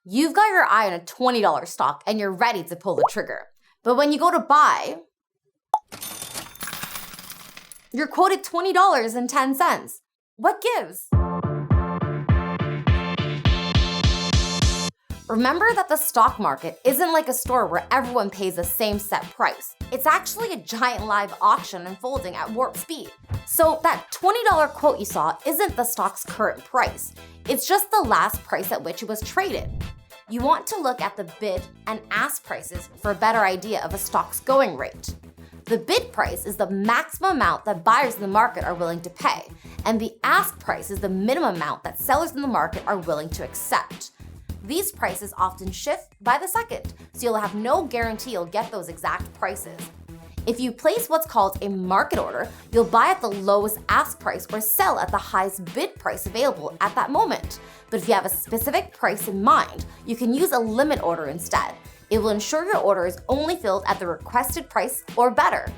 You've got your eye on a $20 stock and you're ready to pull the trigger. But when you go to buy, you're quoted $20.10. What gives? Remember that the stock market isn't like a store where everyone pays the same set price. It's actually a giant live auction unfolding at warp speed. So that $20 quote you saw isn't the stock's current price. It's just the last price at which it was traded. You want to look at the bid and ask prices for a better idea of a stock's going rate. The bid price is the maximum amount that buyers in the market are willing to pay, and the ask price is the minimum amount that sellers in the market are willing to accept. These prices often shift by the second, so you'll have no guarantee you'll get those exact prices. If you place what's called a market order, you'll buy at the lowest ask price or sell at the highest bid price available at that moment. But if you have a specific price in mind, you can use a limit order instead. It will ensure your order is only filled at the requested price or better.